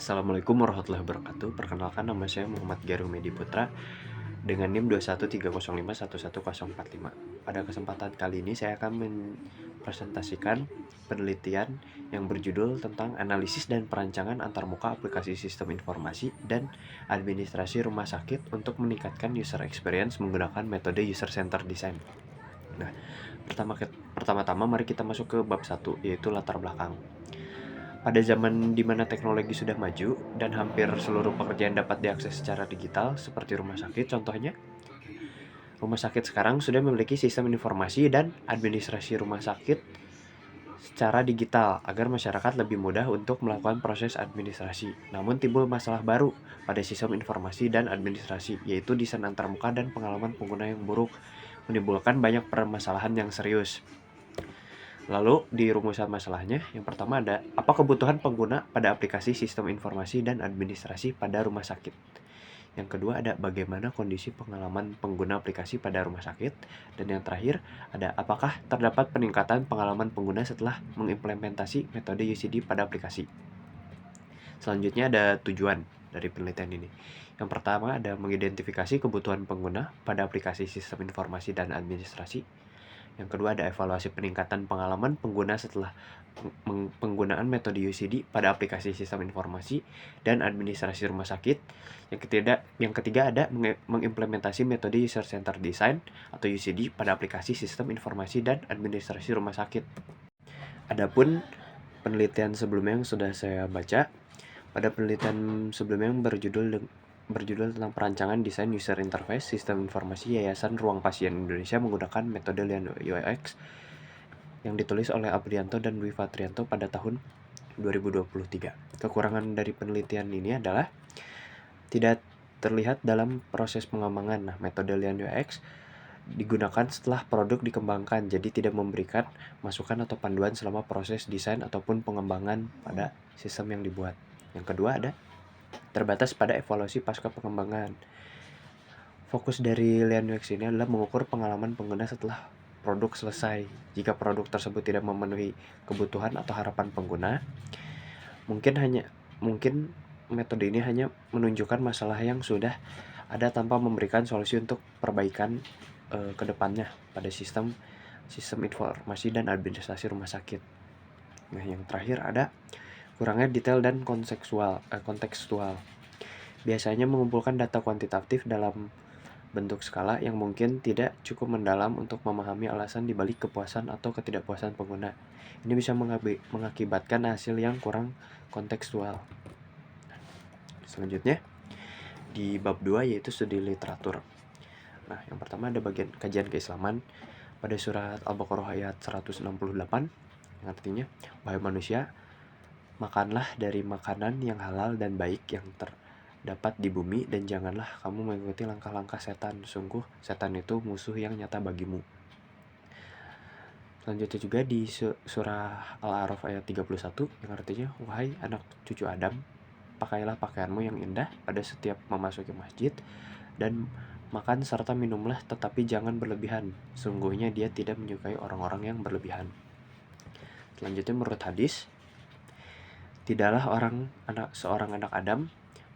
Assalamualaikum warahmatullahi wabarakatuh. Perkenalkan, nama saya Muhammad Garum Edi Putra dengan NIM 21305111045. Pada kesempatan kali ini saya akan mempresentasikan penelitian yang berjudul tentang analisis dan perancangan antarmuka aplikasi sistem informasi dan administrasi rumah sakit untuk meningkatkan user experience menggunakan metode user centered design. Nah, pertama-tama mari kita masuk ke bab 1, yaitu latar belakang. Pada zaman di mana teknologi sudah maju dan hampir seluruh pekerjaan dapat diakses secara digital, seperti rumah sakit contohnya, rumah sakit sekarang sudah memiliki sistem informasi dan administrasi rumah sakit secara digital agar masyarakat lebih mudah untuk melakukan proses administrasi. Namun timbul masalah baru pada sistem informasi dan administrasi, yaitu desain antarmuka dan pengalaman pengguna yang buruk, menimbulkan banyak permasalahan yang serius. Lalu di rumusan masalahnya, yang pertama ada apa kebutuhan pengguna pada aplikasi sistem informasi dan administrasi pada rumah sakit. Yang kedua ada bagaimana kondisi pengalaman pengguna aplikasi pada rumah sakit. Dan yang terakhir ada apakah terdapat peningkatan pengalaman pengguna setelah mengimplementasi metode UCD pada aplikasi. Selanjutnya ada tujuan dari penelitian ini. Yang pertama ada mengidentifikasi kebutuhan pengguna pada aplikasi sistem informasi dan administrasi. Yang kedua ada evaluasi peningkatan pengalaman pengguna setelah penggunaan metode UCD pada aplikasi sistem informasi dan administrasi rumah sakit. Yang ketiga ada mengimplementasi metode user centered design atau UCD pada aplikasi sistem informasi dan administrasi rumah sakit. Adapun penelitian sebelumnya yang sudah saya baca, pada penelitian sebelumnya yang berjudul tentang perancangan desain user interface sistem informasi Yayasan Ruang Pasien Indonesia menggunakan metode Lian UX yang ditulis oleh Aprianto dan Dwi Fatrianto pada tahun 2023. Kekurangan dari penelitian ini adalah tidak terlihat dalam proses pengembangan. Metode Lian UX digunakan setelah produk dikembangkan, jadi tidak memberikan masukan atau panduan selama proses desain ataupun pengembangan pada sistem yang dibuat. Yang kedua ada terbatas pada evaluasi pasca pengembangan. Fokus dari Lian UX ini adalah mengukur pengalaman pengguna setelah produk selesai. Jika produk tersebut tidak memenuhi kebutuhan atau harapan pengguna, mungkin metode ini hanya menunjukkan masalah yang sudah ada tanpa memberikan solusi untuk perbaikan ke depannya pada sistem informasi dan administrasi rumah sakit. Nah, yang terakhir ada kurangnya detail dan kontekstual. Biasanya mengumpulkan data kuantitatif dalam bentuk skala yang mungkin tidak cukup mendalam untuk memahami alasan dibalik kepuasan atau ketidakpuasan pengguna. Ini bisa mengakibatkan hasil yang kurang kontekstual. Selanjutnya, di bab 2 yaitu studi literatur. Nah, yang pertama ada bagian kajian keislaman pada surat Al-Baqarah ayat 168 yang artinya, wahai manusia, makanlah dari makanan yang halal dan baik yang terdapat di bumi dan janganlah kamu mengikuti langkah-langkah setan. Sungguh setan itu musuh yang nyata bagimu. Selanjutnya juga di surah Al-A'raf ayat 31 yang artinya, wahai anak cucu Adam, pakailah pakaianmu yang indah pada setiap memasuki masjid dan makan serta minumlah, tetapi jangan berlebihan. Sungguhnya dia tidak menyukai orang-orang yang berlebihan. Selanjutnya menurut hadis, tidaklah seorang anak Adam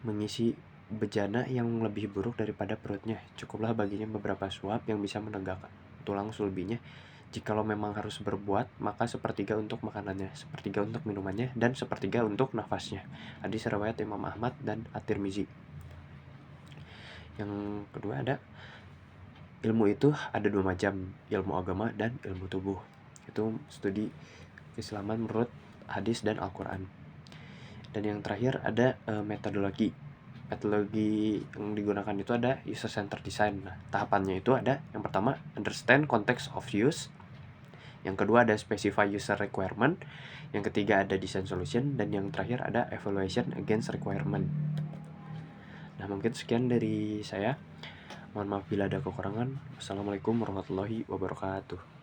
mengisi bejana yang lebih buruk daripada perutnya. Cukuplah baginya beberapa suap yang bisa menegakkan tulang sulbinya. Jikalau memang harus berbuat, maka sepertiga untuk makanannya, sepertiga untuk minumannya, dan sepertiga untuk nafasnya. Hadis riwayat Imam Ahmad dan At-Tirmizi. Yang kedua ada ilmu itu ada dua macam, ilmu agama dan ilmu tubuh. Itu studi keislaman menurut hadis dan Al-Quran. Dan yang terakhir ada metodologi. Metodologi yang digunakan itu ada user centered design. Nah, tahapannya itu ada yang pertama understand context of use, yang kedua ada specify user requirement, yang ketiga ada design solution, dan yang terakhir ada evaluation against requirement. Nah, mungkin sekian dari saya. Mohon maaf bila ada kekurangan. Wassalamualaikum warahmatullahi wabarakatuh.